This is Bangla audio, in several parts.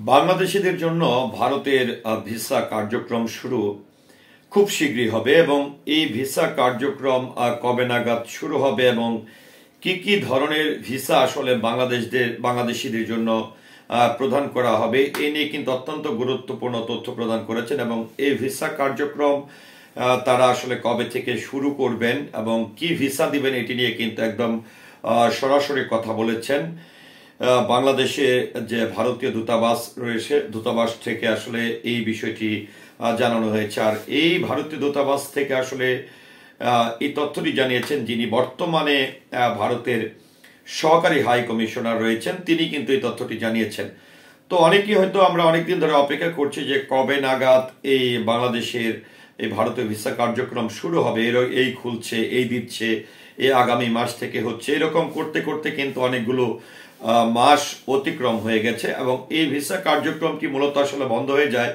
বাংলাদেশিদের জন্য ভারতের ভিসা কার্যক্রম শুরু খুব শীঘ্রই হবে এবং এই ভিসা কার্যক্রম কবে নাগাদ শুরু হবে এবং কি কি ধরনের ভিসা আসলে বাংলাদেশিদের জন্য প্রদান করা হবে এ নিয়ে কিন্তু অত্যন্ত গুরুত্বপূর্ণ তথ্য প্রদান করেছেন এবং এই ভিসা কার্যক্রম তারা আসলে কবে থেকে শুরু করবেন এবং কি ভিসা দিবেন এটি নিয়ে কিন্তু একদম সরাসরি কথা বলেছেন। বাংলাদেশে যে ভারতীয় দূতাবাস রয়েছে, দূতাবাস থেকে আসলে এই বিষয়টি জানানো হয়েছে। আর এই ভারতীয় দূতাবাস থেকে আসলে এই তথ্যটি জানিয়েছেন যিনি বর্তমানে ভারতের সহকারী হাই কমিশনার রয়েছেন, তিনি কিন্তু এই তথ্যটি জানিয়েছেন। তো অনেকেই হয়তো আমরা অনেকদিন ধরে অপেক্ষা করছি যে কবে নাগাদ এই বাংলাদেশের এই ভারতীয় ভিসা কার্যক্রম শুরু হবে, এই খুলছে, এই দিচ্ছে, এই আগামী মাস থেকে হচ্ছে, এরকম করতে করতে কিন্তু অনেকগুলো মাস অতিক্রম হয়ে গেছে এবং এই ভিসা কার্যক্রমটি মূলত আসলে বন্ধ হয়ে যায়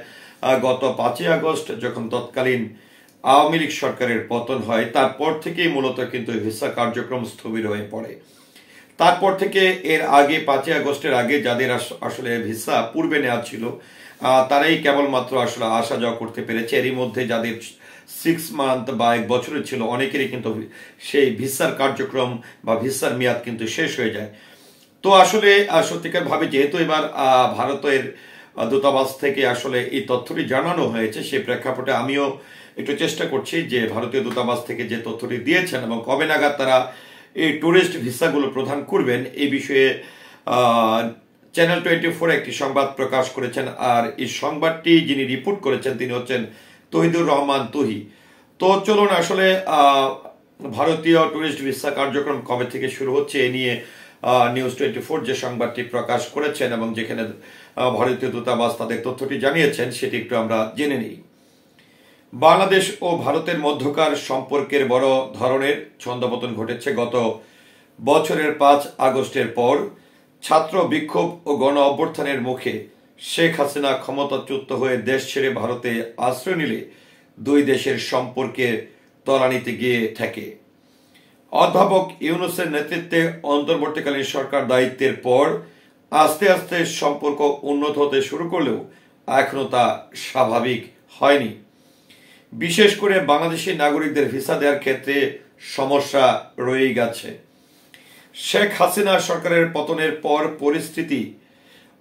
গত 5ই আগস্ট যখন তৎকালীন আওয়ামী লীগ সরকারের পতন হয়। তারপর থেকেই মূলত কিন্তু ভিসা কার্যক্রম স্থবির হয়ে পড়ে। তারপর থেকে এর আগে 5ই আগস্টের আগে যাদের আসলে ভিসা পূর্বে নেওয়া ছিল তারাই কেবলমাত্র আসলে আসা যাওয়া করতে পেরেছে। এরই মধ্যে যাদের 6 মান্থ বা 1 বছরের ছিল অনেকেরই কিন্তু সেই ভিসার কার্যক্রম বা ভিসার মেয়াদ কিন্তু শেষ হয়ে যায়। তো আসলে সত্যিকার ভাবে যেহেতু এবার ভারতের দূতাবাস থেকে আসলে এই তথ্যটি জানানো হয়েছে, সেই প্রেক্ষাপটে আমিও একটু চেষ্টা করছি যে ভারতীয় দূতাবাস থেকে যে তথ্যটি দিয়েছেন এবং কবে নাগাদ তারা এই ট্যুরিস্ট ভিসাগুলো প্রদান করবেন এই বিষয়ে চ্যানেল 24 একটি সংবাদ প্রকাশ করেছেন। আর এই সংবাদটি যিনি রিপোর্ট করেছেন তিনি হচ্ছেন তহিদুর রহমান তুহি। তো চলুন আসলে ভারতীয় ট্যুরিস্ট ভিসা কার্যক্রম কবে থেকে শুরু হচ্ছে এ নিয়ে নিউজ 24 যে সংবাদটি প্রকাশ করেছেন এবং যেখানে ভারতীয় দূতাবাস তাদের তথ্যটি জানিয়েছেন সেটি একটু আমরা জেনে নিই। বাংলাদেশ ও ভারতের মধ্যকার সম্পর্কের বড় ধরনের ছন্দপতন ঘটেছে গত বছরের 5 আগস্টের পর। ছাত্র বিক্ষোভ ও গণ অভ্যুত্থানের মুখে শেখ হাসিনা ক্ষমতাচ্যুত হয়ে দেশ ছেড়ে ভারতে আশ্রয় নিলে দুই দেশের সম্পর্কে তলানিতে গিয়ে ঠেকে। অধ্যাপক ইউনূসের নেতৃত্বে অন্তর্বর্তীকালীন সরকার দায়িত্বের পর আস্তে আস্তে সম্পর্ক উন্নত হতে শুরু করলেও এখনো তা স্বাভাবিক হয়নি। বিশেষ করে বাংলাদেশি নাগরিকদের ভিসা দেওয়ার ক্ষেত্রে সমস্যা রয়েই গেছে। শেখ হাসিনা সরকারের পতনের পর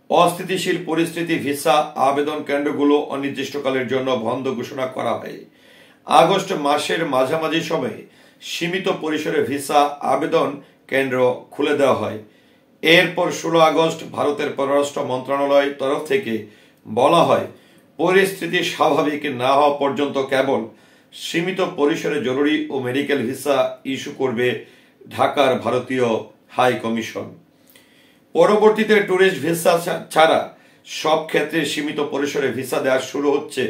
অস্থিতিশীল পরিস্থিতি ভিসা আবেদন কেন্দ্রগুলো অনির্দিষ্টকালের জন্য বন্ধ ঘোষণা করা হয়। আগস্ট মাসের মাঝামাঝি সময়ে সীমিত পরিসরে ভিসা আবেদন কেন্দ্র খুলে দেওয়া হয়। এরপর 16 আগস্ট ভারতের পররাষ্ট্র মন্ত্রণালয় তরফ থেকে বলা হয় পরিস্থিতি স্বাভাবিক না হওয়া পর্যন্ত কেবল সীমিত পরিসরে জরুরি ও মেডিকেল ভিসা ইস্যু করবে ঢাকার ভারতীয় হাই কমিশন। পরবর্তীতে ট্যুরিস্ট ভিসা ছাড়া সব ক্ষেত্রে সীমিত পরিসরে ভিসা দেওয়া শুরু হচ্ছে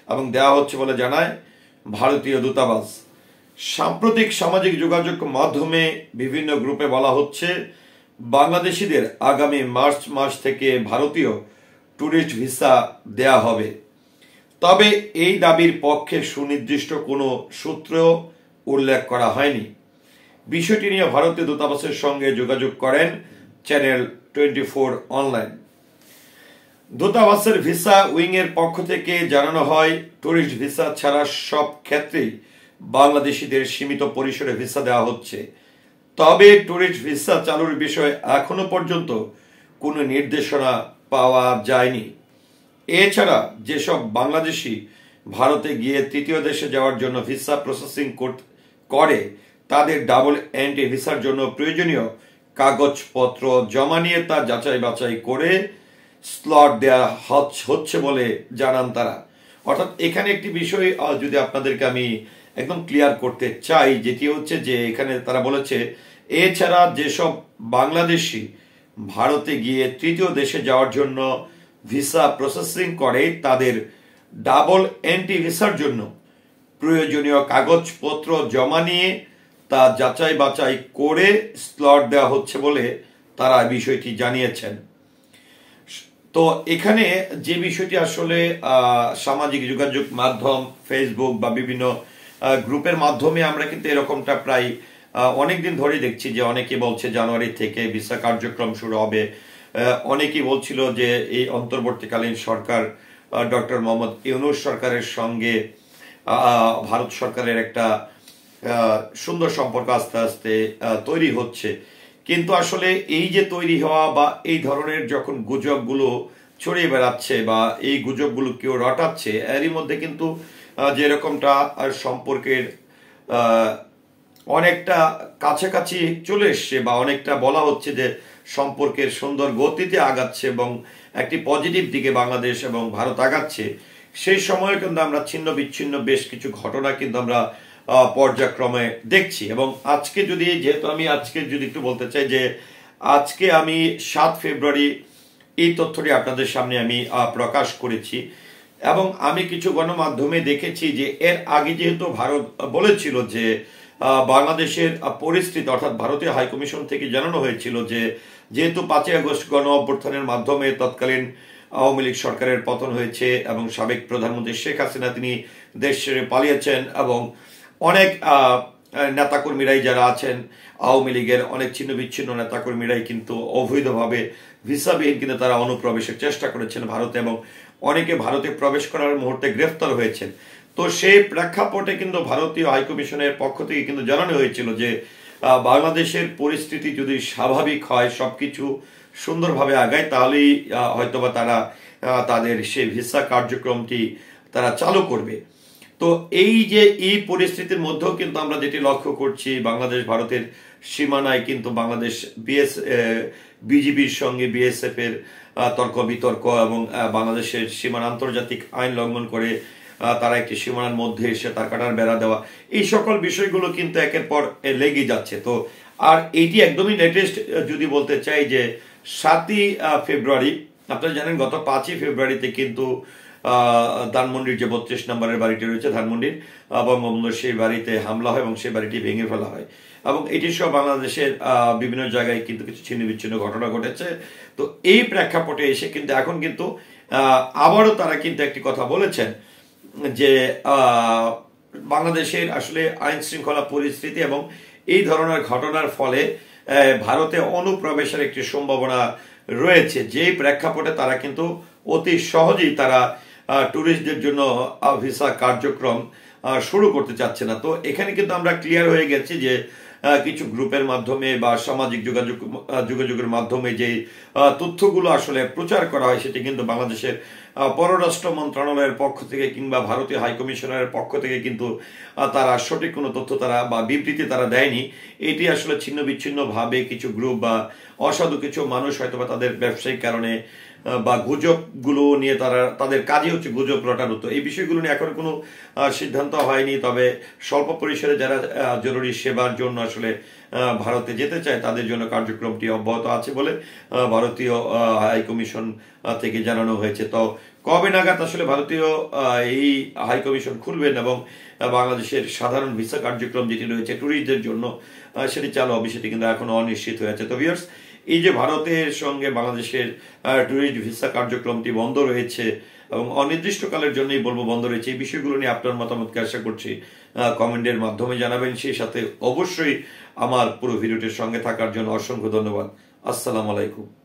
এবং দেওয়া হচ্ছে বলে জানায় ভারতীয় দূতাবাস। সাম্প্রতিক সামাজিক যোগাযোগ মাধ্যমে বিভিন্ন গ্রুপে বলা হচ্ছে বাংলাদেশিদের আগামী মার্চ মাস থেকে ভারতীয় ট্যুরিস্ট ভিসা দেয়া হবে। তবে এই দাবির পক্ষে সুনির্দিষ্ট কোনো সূত্র উল্লেখ করা হয়নি। বিষয়টি নিয়ে ভারতীয় দূতাবাসের সঙ্গে যোগাযোগ করেন চ্যানেল 24 অনলাইন। দূতাবাসের ভিসা উইং এর পক্ষ থেকে জানানো হয় ট্যুরিস্ট ভিসা ছাড়া সব ক্ষেত্রেই বাংলাদেশিদের সীমিত পরিসরে ভিসা দেওয়া হচ্ছে। তবে ট্যুরিস্ট ভিসা চালুর বিষয়ে এখনো পর্যন্ত কোনো নির্দেশনা পাওয়া যায়নি। এছাড়া যেসব বাংলাদেশি ভারতে গিয়ে তৃতীয় দেশে যাওয়ার জন্য ভিসা প্রসেসিং করে তাদের ডাবল এন্ট্রি ভিসার জন্য প্রয়োজনীয় কাগজপত্র জমা নিয়ে তা যাচাই বাছাই করে স্লট দেওয়া হচ্ছে বলে জানান তারা। অর্থাৎ এখানে একটি বিষয় যদি আপনাদেরকে আমি একদম ক্লিয়ার করতে চাই, যেটি হচ্ছে যে এখানে তারা বলেছে এছাড়া যেসব বাংলাদেশি ভারতে গিয়ে তৃতীয় দেশে যাওয়ার জন্য ভিসা প্রসেসিং করে তাদের ডাবল এন্ট্রি ভিসার জন্য প্রয়োজনীয় কাগজপত্র জমা নিয়ে তা যাচাই বাছাই করে স্লট দেওয়া হচ্ছে বলে তারা বিষয়টি জানিয়েছেন। তো এখানে যে বিষয়টি আসলে সামাজিক যোগাযোগ মাধ্যম ফেসবুক বা বিভিন্ন গ্রুপের মাধ্যমে আমরা কিন্তু এরকমটা প্রায় অনেকদিন ধরেই দেখছি যে অনেকে বলছে জানুয়ারি থেকে ভিসা কার্যক্রম শুরু হবে, অনেকেই বলছিল যে এই অন্তর্বর্তীকালীন সরকার ডক্টর মোহাম্মদ ইউনূস সরকারের সঙ্গে ভারত সরকারের একটা সুন্দর সম্পর্ক আস্তে আস্তে তৈরি হচ্ছে। কিন্তু আসলে এই যে তৈরি হওয়া বা এই ধরনের যখন গুজবগুলো ছড়িয়ে বেড়াচ্ছে বা এই গুজবগুলো কেউ রটাচ্ছে, এরই মধ্যে কিন্তু যেরকমটা সম্পর্কের অনেকটা কাছাকাছি চলে এসছে বা অনেকটা বলা হচ্ছে যে সম্পর্কের সুন্দর গতিতে আগাচ্ছে এবং একটি পজিটিভ দিকে বাংলাদেশ এবং ভারত আগাচ্ছে, সেই সময় কিন্তু আমরা ছিন্ন বিচ্ছিন্ন বেশ কিছু ঘটনা কিন্তু আমরা পর্যায়ক্রমে দেখছি। এবং আজকে যদি, যেহেতু আমি আজকে যদি একটু বলতে চাই যে আজকে আমি 7 ফেব্রুয়ারি এই তথ্যটি আপনাদের সামনে আমি প্রকাশ করেছি এবং আমি কিছু গণমাধ্যমে দেখেছি যে এর আগে যেহেতু ভারত বলেছিল যে বাংলাদেশের পরিস্থিতি, অর্থাৎ ভারতীয় হাইকমিশন থেকে জানানো হয়েছিল যে যেহেতু 5ই আগস্ট গণ অভ্যুত্থানের মাধ্যমে তৎকালীন আওয়ামী লীগ সরকারের পতন হয়েছে এবং সাবেক প্রধানমন্ত্রী শেখ হাসিনা তিনি দেশ ছেড়ে পালিয়েছেন এবং অনেক নেতাকর্মীরাই যারা আছেন আওয়ামী লীগের অনেক ছিন্ন বিচ্ছিন্ন নেতাকর্মীরাই কিন্তু অবৈধভাবে ভিসাবিহীন কিন্তু তারা অনুপ্রবেশের চেষ্টা করেছেন ভারতে এবং অনেকে ভারতে প্রবেশ করার মুহূর্তে গ্রেফতার হয়েছেন। তো সেই প্রেক্ষাপটে কিন্তু ভারতীয় হাইকমিশনের পক্ষ থেকে কিন্তু জানানো হয়েছিল যে বাংলাদেশের পরিস্থিতি যদি স্বাভাবিক হয়, সবকিছু সুন্দরভাবে আগায়, তাহলেই হয়তোবা তারা তাদের সেই ভিসা কার্যক্রমটি তারা চালু করবে। তো এই যে এই পরিস্থিতির মধ্যেও কিন্তু আমরা যেটি লক্ষ্য করছি, বাংলাদেশ ভারতের সীমানায় কিন্তু বাংলাদেশ বিজিবির সঙ্গে বিএসএফ এর তর্ক বিতর্ক এবং বাংলাদেশের সীমানা আন্তর্জাতিক আইন লঙ্ঘন করে তারা একটি সীমানার মধ্যে এসে তার কাটার বেড়া দেওয়া, এই সকল বিষয়গুলো কিন্তু একের পর লেগে যাচ্ছে। তো আর এইটি একদমই লেটেস্ট যদি বলতে চাই যে 7ই ফেব্রুয়ারি, আপনারা জানেন গত 5ই ফেব্রুয়ারিতে কিন্তু ধানমন্ডির যে 32 নম্বরের বাড়িটি রয়েছে ধানমন্ডির বঙ্গবন্ধুর সেই বাড়িতে হামলা হয় এবং সেই বাড়িটি ভেঙে ফেলা হয় এবং এটি সহ বাংলাদেশের বিভিন্ন জায়গায় কিন্তু কিছু ছিন্ন বিচ্ছিন্ন ঘটনা ঘটেছে। তো এই প্রেক্ষাপটে এসে কিন্তু এখন কিন্তু আবারও তারা কিন্তু একটি কথা বলেছেন যে বাংলাদেশের আসলে আইন শৃঙ্খলা পরিস্থিতি এবং এই ধরনের ঘটনার ফলে ভারতে অনুপ্রবেশের একটি সম্ভাবনা রয়েছে, যে প্রেক্ষাপটে তারা কিন্তু অতি সহজেই তারা ট্যুরিস্টদের জন্য ভিসা কার্যক্রম শুরু করতে চাচ্ছে না। তো এখানে কিন্তু আমরা ক্লিয়ার হয়ে গেছি যে কিছু গ্রুপের মাধ্যমে বা সামাজিক যোগাযোগের মাধ্যমে যে তথ্যগুলো আসলে প্রচার করা হয় সেটি কিন্তু বাংলাদেশের পররাষ্ট্র মন্ত্রণালয়ের পক্ষ থেকে কিংবা ভারতীয় হাইকমিশনারের পক্ষ থেকে কিন্তু তারা সঠিক কোনো তথ্য তারা বা বিবৃতি তারা দেয়নি। এটি আসলে ছিন্ন বিচ্ছিন্ন ভাবে কিছু গ্রুপ বা অসাধু কিছু মানুষ হয়তো বা তাদের ব্যবসায়িক কারণে বা গুজবগুলো নিয়ে তারা তাদের কাজই হচ্ছে গুজব রটানো। তো এই বিষয়গুলো নিয়ে এখন কোনো সিদ্ধান্ত হয়নি, তবে স্বল্প পরিসরে যারা জরুরি সেবার জন্য আসলে ভারতে যেতে চায় তাদের জন্য কার্যক্রমটি অব্যাহত আছে বলে ভারতীয় হাইকমিশন থেকে জানানো হয়েছে। তো কবে নাগাদ আসলে ভারতীয় এই হাইকমিশন খুলবেন এবং বাংলাদেশের সাধারণ ভিসা কার্যক্রম যেটি রয়েছে ট্যুরিস্টদের জন্য সেটি চালু হবে সেটি কিন্তু এখনো অনিশ্চিত হয়ে আছে। তো ভিউয়ার্স, এই যে ভারতের সঙ্গে বাংলাদেশের ট্যুরিস্ট ভিসা কার্যক্রমটি বন্ধ রয়েছে এবং অনির্দিষ্টকালের জন্যই বলবো বন্ধ রয়েছে, এই বিষয়গুলো নিয়ে আপনার মতামতকে আশা করছি কমেন্টের মাধ্যমে জানাবেন। সেই সাথে অবশ্যই আমার পুরো ভিডিওটির সঙ্গে থাকার জন্য অসংখ্য ধন্যবাদ। আসসালামু আলাইকুম।